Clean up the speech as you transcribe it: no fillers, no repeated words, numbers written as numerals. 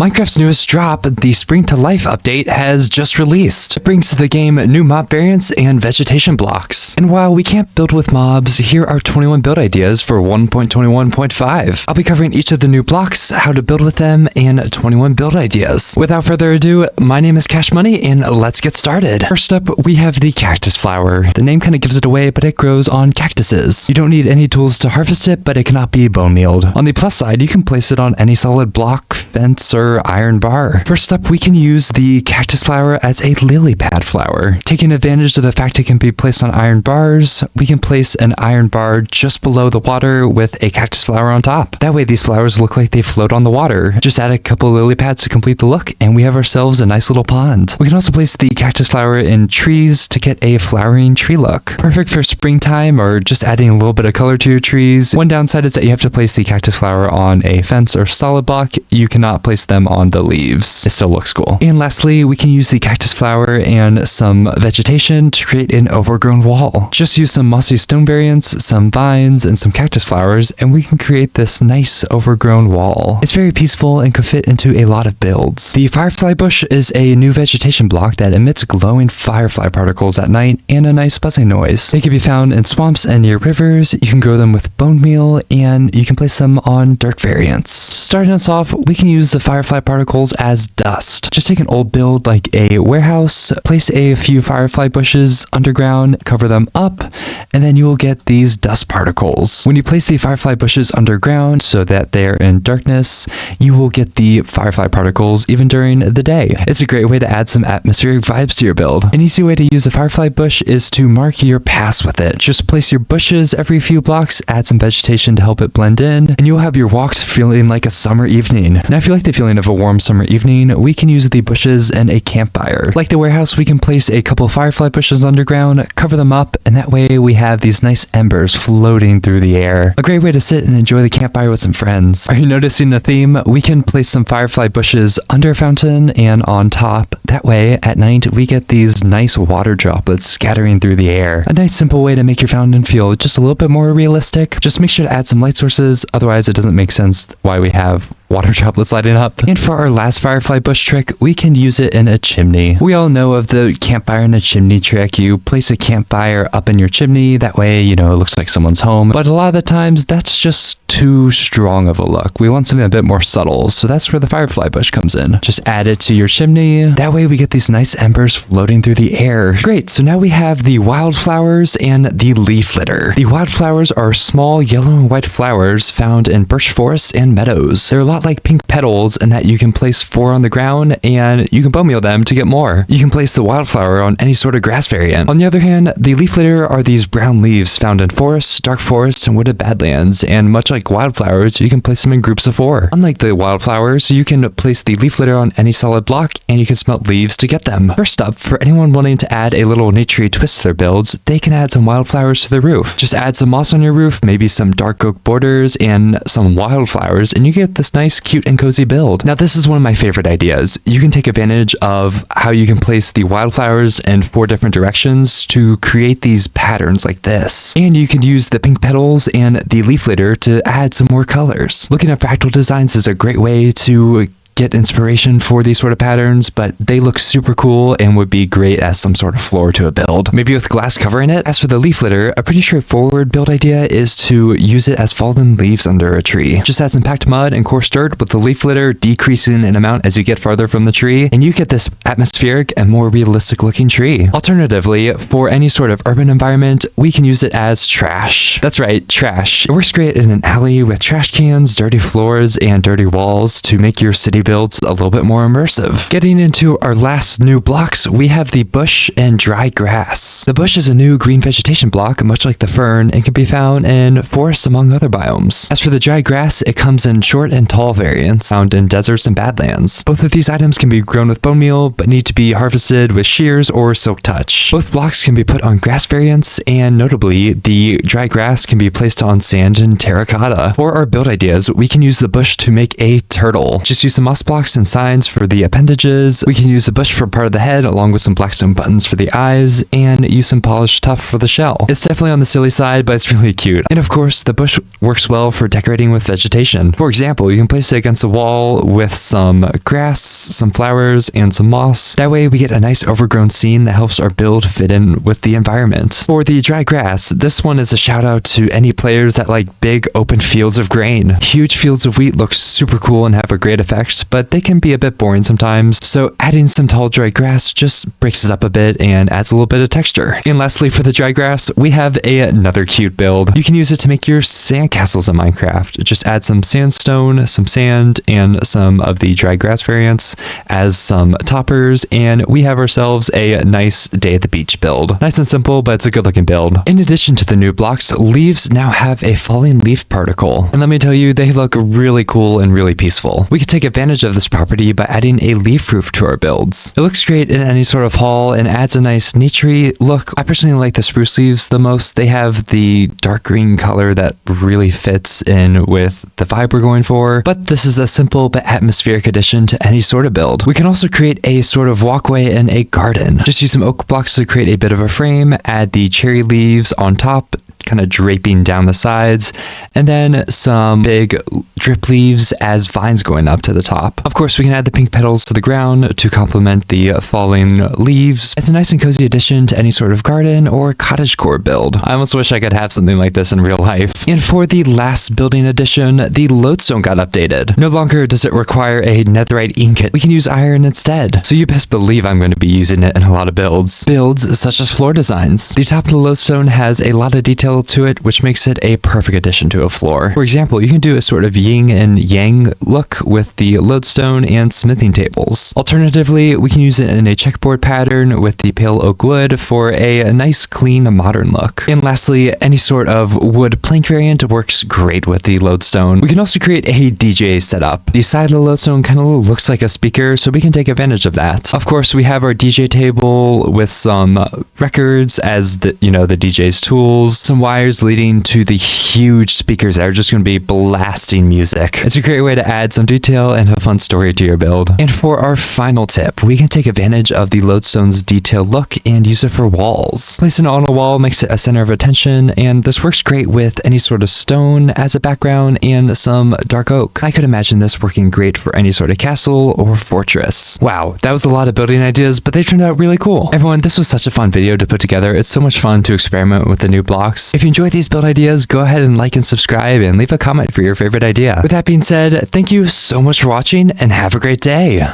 Minecraft's newest drop, the Spring to Life update, has just released. It brings to the game new mob variants and vegetation blocks. And while we can't build with mobs, here are 21 build ideas for 1.21.5. I'll be covering each of the new blocks, how to build with them, and 21 build ideas. Without further ado, my name is KashMuney, and let's get started. First up, we have the cactus flower. The name kind of gives it away, but it grows on cactuses. You don't need any tools to harvest it, but it cannot be bone mealed. On the plus side, you can place it on any solid block, fence, or iron bar. First up, we can use the cactus flower as a lily pad flower. Taking advantage of the fact it can be placed on iron bars, we can place an iron bar just below the water with a cactus flower on top. That way these flowers look like they float on the water. Just add a couple lily pads to complete the look, and we have ourselves a nice little pond. We can also place the cactus flower in trees to get a flowering tree look. Perfect for springtime or just adding a little bit of color to your trees. One downside is that you have to place the cactus flower on a fence or solid block. You cannot place them on the leaves. It still looks cool. And lastly, we can use the cactus flower and some vegetation to create an overgrown wall. Just use some mossy stone variants, some vines, and some cactus flowers, and we can create this nice overgrown wall. It's very peaceful and could fit into a lot of builds. The firefly bush is a new vegetation block that emits glowing firefly particles at night and a nice buzzing noise. They can be found in swamps and near rivers. You can grow them with bone meal, and you can place them on dirt variants. Starting us off, we can use the firefly particles as dust. Just take an old build like a warehouse, place a few firefly bushes underground, cover them up, and then you will get these dust particles. When you place the firefly bushes underground so that they're in darkness, you will get the firefly particles even during the day. It's a great way to add some atmospheric vibes to your build. An easy way to use a firefly bush is to mark your paths with it. Just place your bushes every few blocks, add some vegetation to help it blend in, and you'll have your walks feeling like a summer evening. Now, if you like the feeling of a warm summer evening, we can use the bushes and a campfire. Like the warehouse, we can place a couple firefly bushes underground, cover them up, and that way we have these nice embers floating through the air. A great way to sit and enjoy the campfire with some friends. Are you noticing a theme? We can place some firefly bushes under a fountain and on top. That way, at night, we get these nice water droplets scattering through the air. A nice simple way to make your fountain feel just a little bit more realistic. Just make sure to add some light sources, otherwise it doesn't make sense why we have water droplets lighting up. And for our last firefly bush trick, we can use it in a chimney. We all know of the campfire in a chimney trick. You place a campfire up in your chimney, that way, it looks like someone's home. But a lot of the times, that's just too strong of a look. We want something a bit more subtle, so that's where the firefly bush comes in. Just add it to your chimney. That way we get these nice embers floating through the air. Great, so now we have the wildflowers and the leaf litter. The wildflowers are small yellow and white flowers found in birch forests and meadows. They're a lot like pink petals in that you can place 4 on the ground and you can bone meal them to get more. You can place the wildflower on any sort of grass variant. On the other hand, the leaf litter are these brown leaves found in forests, dark forests, and wooded badlands, and much like wildflowers, you can place them in groups of 4. Unlike the wildflowers, you can place the leaf litter on any solid block, and you can smelt leaves to get them. First up, for anyone wanting to add a little naturey twist to their builds, they can add some wildflowers to the roof. Just add some moss on your roof, maybe some dark oak borders, and some wildflowers, and you get this nice, cute, and cozy build. Now, this is one of my favorite ideas. You can take advantage of how you can place the wildflowers in 4 different directions to create these patterns like this. And you can use the pink petals and the leaf litter to add some more colors. Looking at fractal designs is a great way to get inspiration for these sort of patterns, but they look super cool and would be great as some sort of floor to a build, maybe with glass covering it. As for the leaf litter, a pretty straightforward build idea is to use it as fallen leaves under a tree. Just add some packed mud and coarse dirt, with the leaf litter decreasing in amount as you get farther from the tree, and you get this atmospheric and more realistic looking tree. Alternatively, for any sort of urban environment, we can use it as trash. That's right, trash. It works great in an alley with trash cans, dirty floors, and dirty walls to make your city builds a little bit more immersive. Getting into our last new blocks, we have the bush and dry grass. The bush is a new green vegetation block, much like the fern, and can be found in forests among other biomes. As for the dry grass, it comes in short and tall variants found in deserts and badlands. Both of these items can be grown with bone meal, but need to be harvested with shears or silk touch. Both blocks can be put on grass variants, and notably, the dry grass can be placed on sand and terracotta. For our build ideas, we can use the bush to make a turtle. Just use some moss blocks and signs for the appendages. We can use a bush for part of the head along with some blackstone buttons for the eyes, and use some polished tuff for the shell. It's definitely on the silly side, but it's really cute. And of course, the bush works well for decorating with vegetation. For example, you can place it against a wall with some grass, some flowers, and some moss. That way we get a nice overgrown scene that helps our build fit in with the environment. For the dry grass, this one is a shout out to any players that like big open fields of grain. Huge fields of wheat look super cool and have a great effect, but they can be a bit boring sometimes, so adding some tall dry grass just breaks it up a bit and adds a little bit of texture. And lastly, for the dry grass, we have another cute build. You can use it to make your sandcastles in Minecraft. Just add some sandstone, some sand, and some of the dry grass variants as some toppers, and we have ourselves a nice day at the beach build. Nice and simple, but it's a good looking build. In addition to the new blocks, leaves now have a falling leaf particle. And let me tell you, they look really cool and really peaceful. We could take advantage of this property by adding a leaf roof to our builds. It looks great in any sort of hall and adds a nice naturey look. I personally like the spruce leaves the most. They have the dark green color that really fits in with the vibe we're going for, but this is a simple but atmospheric addition to any sort of build. We can also create a sort of walkway and a garden. Just use some oak blocks to create a bit of a frame, add the cherry leaves on top, kind of draping down the sides, and then some big drip leaves as vines going up to the top. Of course, we can add the pink petals to the ground to complement the falling leaves. It's a nice and cozy addition to any sort of garden or cottagecore build. I almost wish I could have something like this in real life. And for the last building addition, the lodestone got updated. No longer does it require a netherite ingot. We can use iron instead. So you best believe I'm going to be using it in a lot of builds. Builds such as floor designs. The top of the lodestone has a lot of detail to it, which makes it a perfect addition to a floor. For example, you can do a sort of yin and yang look with the lodestone and smithing tables. Alternatively, we can use it in a checkerboard pattern with the pale oak wood for a nice, clean, modern look. And lastly, any sort of wood plank variant works great with the lodestone. We can also create a DJ setup. The side of the lodestone kind of looks like a speaker, so we can take advantage of that. Of course, we have our DJ table with some records as the DJ's tools, some wires leading to the huge speakers that are just going to be blasting music. It's a great way to add some detail and a fun story to your build. And for our final tip, we can take advantage of the lodestone's detailed look and use it for walls. Placing it on a wall makes it a center of attention, and this works great with any sort of stone as a background and some dark oak. I could imagine this working great for any sort of castle or fortress. Wow, that was a lot of building ideas, but they turned out really cool. Everyone, this was such a fun video to put together. It's so much fun to experiment with the new blocks. If you enjoyed these build ideas, go ahead and like and subscribe and leave a comment for your favorite idea. With that being said, thank you so much for watching and have a great day.